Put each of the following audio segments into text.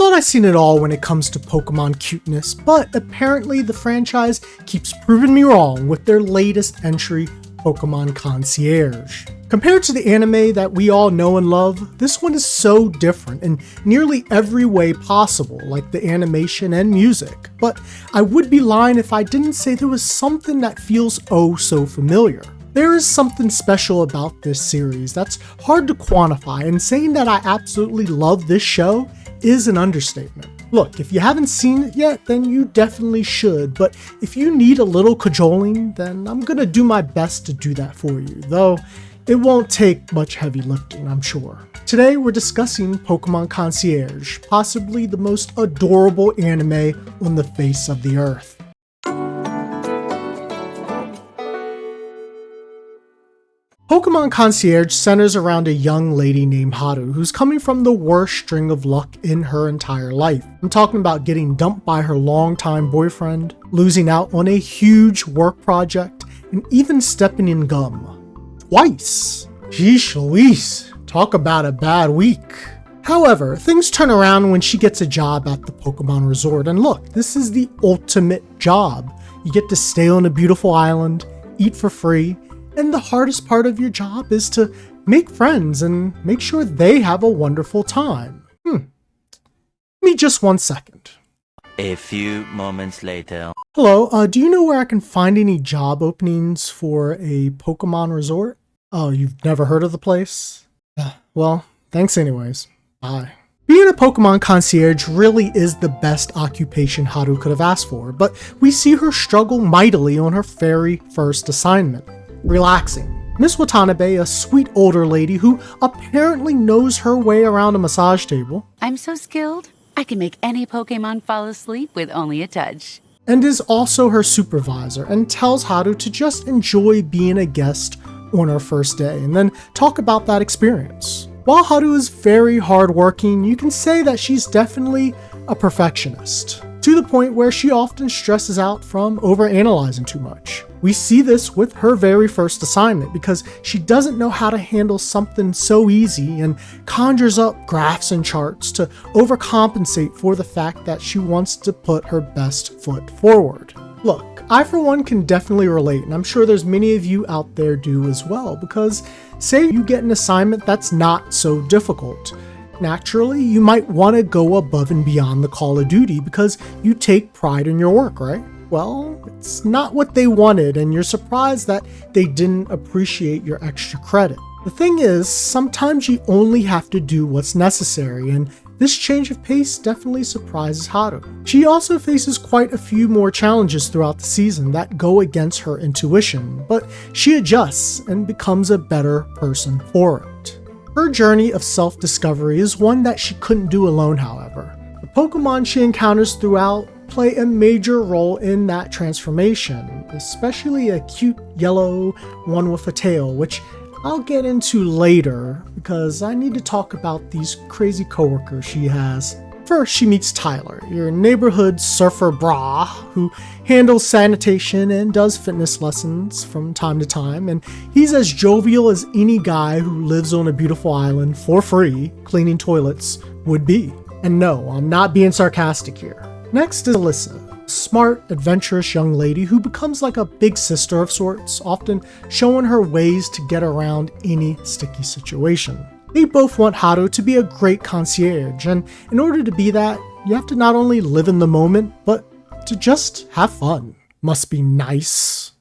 thought I'd seen it all when it comes to Pokemon cuteness, but apparently the franchise keeps proving me wrong with their latest entry, Pokémon Concierge. Compared to the anime that we all know and love, this one is so different in nearly every way possible, like the animation and music, but I would be lying if I didn't say there was something that feels oh so familiar. There is something special about this series that's hard to quantify, and saying that I absolutely love this show is an understatement. Look, if you haven't seen it yet, then you definitely should, but if you need a little cajoling, then I'm gonna do my best to do that for you, though it won't take much heavy lifting, I'm sure. Today we're discussing Pokémon Concierge, possibly the most adorable anime on the face of the earth. Pokémon Concierge centers around a young lady named Haru who's coming from the worst string of luck in her entire life. I'm talking about getting dumped by her longtime boyfriend, losing out on a huge work project, and even stepping in gum. Twice! Sheesh Louise, talk about a bad week. However, things turn around when she gets a job at the Pokemon Resort, and look, this is the ultimate job. You get to stay on a beautiful island, eat for free, and the hardest part of your job is to make friends and make sure they have a wonderful time. Give me just 1 second. A few moments later. Hello, do you know where I can find any job openings for a Pokemon Resort? Oh, you've never heard of the place? Well, thanks anyways. Bye. Being a Pokemon Concierge really is the best occupation Haru could have asked for, but we see her struggle mightily on her very first assignment. Relaxing. Miss Watanabe, a sweet older lady who apparently knows her way around a massage table. I'm so skilled, I can make any Pokemon fall asleep with only a touch. And is also her supervisor and tells Haru to just enjoy being a guest on her first day and then talk about that experience. While Haru is very hardworking, you can say that she's definitely a perfectionist, to the point where she often stresses out from overanalyzing too much. We see this with her very first assignment because she doesn't know how to handle something so easy and conjures up graphs and charts to overcompensate for the fact that she wants to put her best foot forward. Look, I for one can definitely relate, and I'm sure there's many of you out there do as well, because say you get an assignment that's not so difficult. Naturally, you might want to go above and beyond the call of duty because you take pride in your work, right? Well, it's not what they wanted, and you're surprised that they didn't appreciate your extra credit. The thing is, sometimes you only have to do what's necessary, and this change of pace definitely surprises Haru. She also faces quite a few more challenges throughout the season that go against her intuition, but she adjusts and becomes a better person for it. Her journey of self-discovery is one that she couldn't do alone, however. The Pokemon she encounters throughout play a major role in that transformation, especially a cute yellow one with a tail, which I'll get into later because I need to talk about these crazy coworkers she has. First, she meets Tyler, your neighborhood surfer bra, who handles sanitation and does fitness lessons from time to time, and he's as jovial as any guy who lives on a beautiful island for free, cleaning toilets, would be. And no, I'm not being sarcastic here. Next is Alyssa, a smart, adventurous young lady who becomes like a big sister of sorts, often showing her ways to get around any sticky situation. They both want Haru to be a great concierge, and in order to be that, you have to not only live in the moment, but to just have fun. Must be nice.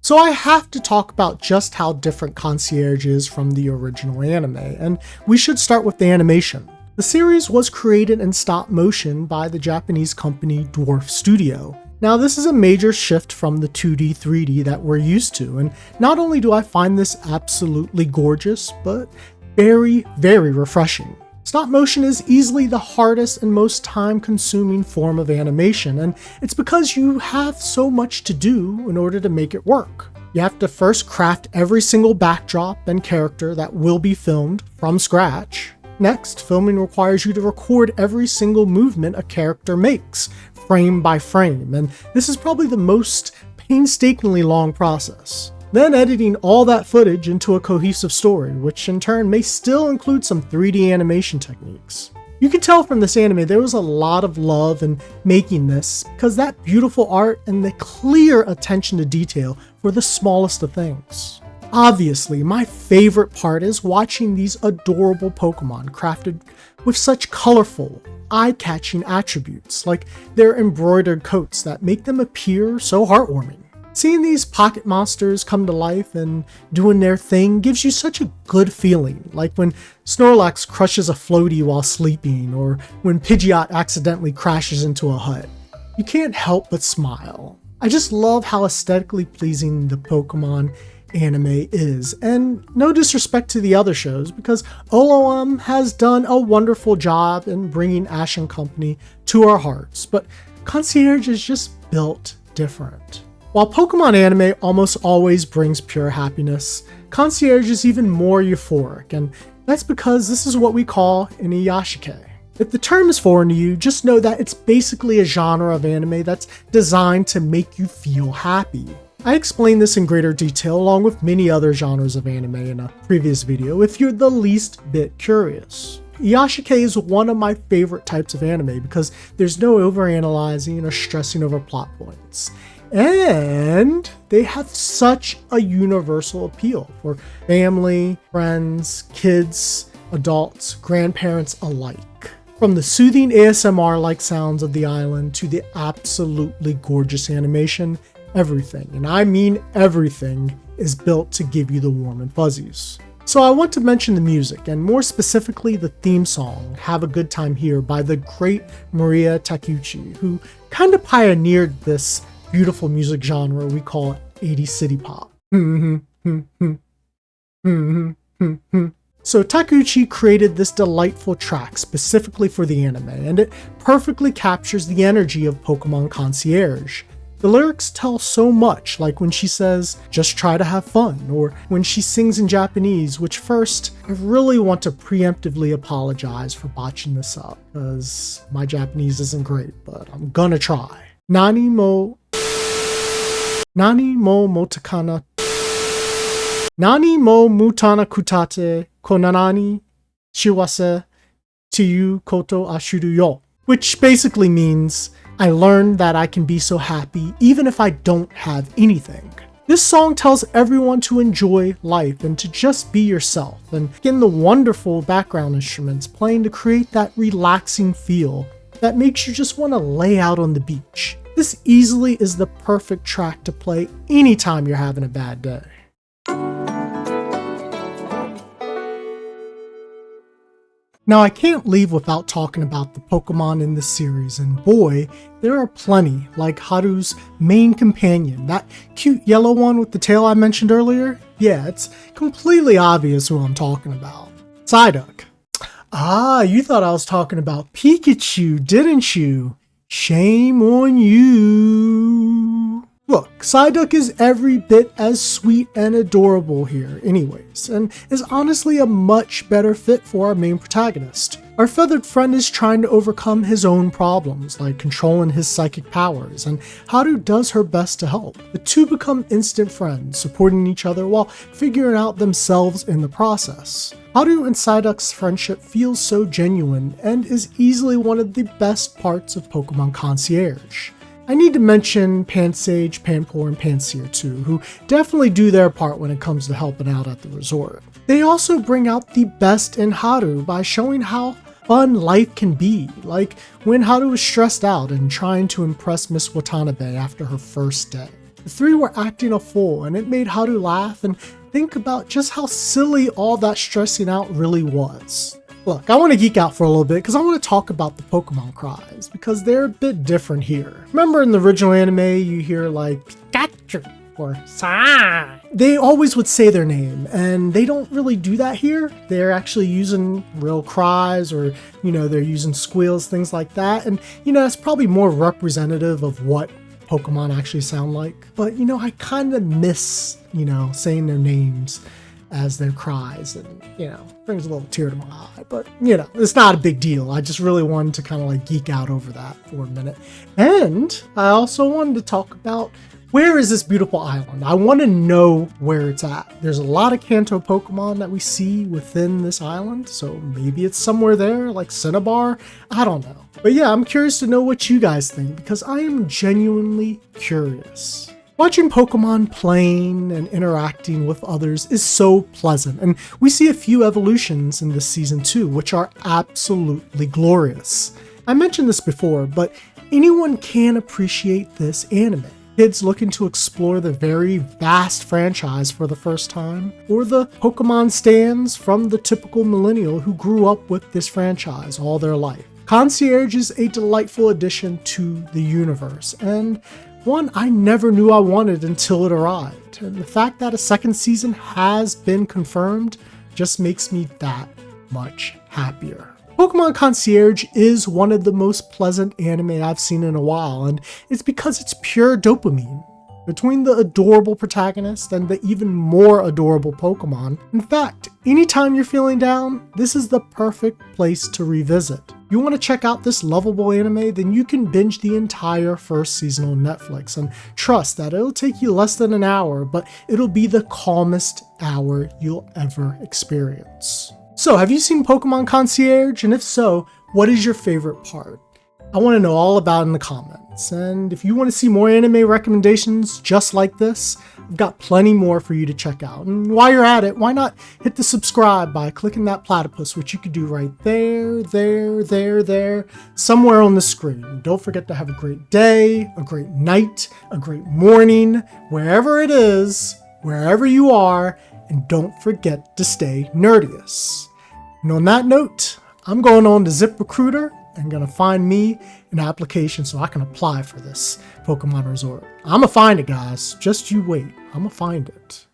So I have to talk about just how different Concierge is from the original anime, and we should start with the animation. The series was created in stop motion by the Japanese company Dwarf Studio. Now this is a major shift from the 2D, 3D that we're used to, and not only do I find this absolutely gorgeous, but very, very refreshing. Stop motion is easily the hardest and most time-consuming form of animation, and it's because you have so much to do in order to make it work. You have to first craft every single backdrop and character that will be filmed from scratch. Next, filming requires you to record every single movement a character makes, frame by frame, and this is probably the most painstakingly long process. then editing all that footage into a cohesive story, which in turn may still include some 3D animation techniques. You can tell from this anime there was a lot of love in making this because that beautiful art and the clear attention to detail for the smallest of things. Obviously, my favorite part is watching these adorable Pokemon crafted with such colorful, eye-catching attributes, like their embroidered coats that make them appear so heartwarming. Seeing these pocket monsters come to life and doing their thing gives you such a good feeling, like when Snorlax crushes a floaty while sleeping, or when Pidgeot accidentally crashes into a hut. You can't help but smile. I just love how aesthetically pleasing the Pokemon anime is, and no disrespect to the other shows, because OLM has done a wonderful job in bringing Ash and Company to our hearts, but Concierge is just built different. While Pokemon anime almost always brings pure happiness, Concierge is even more euphoric, and that's because this is what we call an iyashikei. If the term is foreign to you, just know that it's basically a genre of anime that's designed to make you feel happy. I explained this in greater detail along with many other genres of anime in a previous video if you're the least bit curious. Iyashikei is one of my favorite types of anime because there's no overanalyzing or stressing over plot points. And they have such a universal appeal for family, friends, kids, adults, grandparents alike. From the soothing ASMR-like sounds of the island to the absolutely gorgeous animation, everything, and I mean everything, is built to give you the warm and fuzzies. So I want to mention the music, and more specifically the theme song, Have a Good Time Here, by the great Maria Takeuchi, who kind of pioneered this beautiful music genre we call 80s city pop. So Takeuchi created this delightful track specifically for the anime, and it perfectly captures the energy of Pokémon Concierge. The lyrics tell so much, like when she says, "Just try to have fun," or when she sings in Japanese, which first, I really want to preemptively apologize for botching this up, because my Japanese isn't great, but I'm gonna try. Nani mo motakana. Nani mo mutana kutate konanani shiwase tiyu koto ashuru yo. Which basically means, I learned that I can be so happy even if I don't have anything. This song tells everyone to enjoy life and to just be yourself, and again the wonderful background instruments playing to create that relaxing feel that makes you just want to lay out on the beach. This easily is the perfect track to play anytime you're having a bad day. Now I can't leave without talking about the Pokemon in this series, and boy, there are plenty, like Haru's main companion, that cute yellow one with the tail I mentioned earlier. Yeah, it's completely obvious who I'm talking about. Psyduck. Ah, you thought I was talking about Pikachu, didn't you? Shame on you. Look, Psyduck is every bit as sweet and adorable here anyways, and is honestly a much better fit for our main protagonist. Our feathered friend is trying to overcome his own problems, like controlling his psychic powers, and Haru does her best to help. The two become instant friends, supporting each other while figuring out themselves in the process. Haru and Psyduck's friendship feels so genuine, and is easily one of the best parts of Pokémon Concierge. I need to mention Pansage, Panpour, and Pansear too, who definitely do their part when it comes to helping out at the resort. They also bring out the best in Haru by showing how fun life can be, like when Haru was stressed out and trying to impress Miss Watanabe after her first day. The three were acting a fool, and it made Haru laugh and think about just how silly all that stressing out really was. Look, I want to geek out for a little bit because I want to talk about the Pokemon cries, because they're a bit different here. Remember in the original anime, you hear like Pikachu or Sai. They always would say their name, and they don't really do that here. They're actually using real cries, or, they're using squeals, things like that. And, it's probably more representative of what Pokemon actually sound like. But, I kind of miss, saying their names as their cries, and brings a little tear to my eye, but it's not a big deal. I just really wanted to kind of like geek out over that for a minute. And I also wanted to talk about Where is this beautiful island? I want to know where it's at. There's a lot of Kanto Pokemon that we see within this island, so maybe it's somewhere there, like Cinnabar? I don't know. But yeah, I'm curious to know what you guys think, because I am genuinely curious. Watching Pokemon playing and interacting with others is so pleasant, and we see a few evolutions in this season too, which are absolutely glorious. I mentioned this before, but anyone can appreciate this anime. Kids looking to explore the very vast franchise for the first time, or the Pokemon stans from the typical millennial who grew up with this franchise all their life. Concierge is a delightful addition to the universe, and one I never knew I wanted until it arrived. And the fact that a second season has been confirmed just makes me that much happier. Pokémon Concierge is one of the most pleasant anime I've seen in a while, and it's because it's pure dopamine. Between the adorable protagonist and the even more adorable Pokemon, in fact, anytime you're feeling down, this is the perfect place to revisit. You want to check out this lovable anime, then you can binge the entire first season on Netflix, and trust that it'll take you less than an hour, but it'll be the calmest hour you'll ever experience. So, have you seen Pokémon Concierge? And if so, what is your favorite part? I want to know all about it in the comments. And if you want to see more anime recommendations just like this, I've got plenty more for you to check out. And while you're at it, why not hit the subscribe by clicking that platypus, which you could do right there, somewhere on the screen. And don't forget to have a great day, a great night, a great morning, wherever it is, wherever you are, and don't forget to stay nerdious. And on that note, I'm going on to ZipRecruiter and gonna find me an application so I can apply for this Pokemon Resort. I'ma find it, guys. Just you wait. I'ma find it.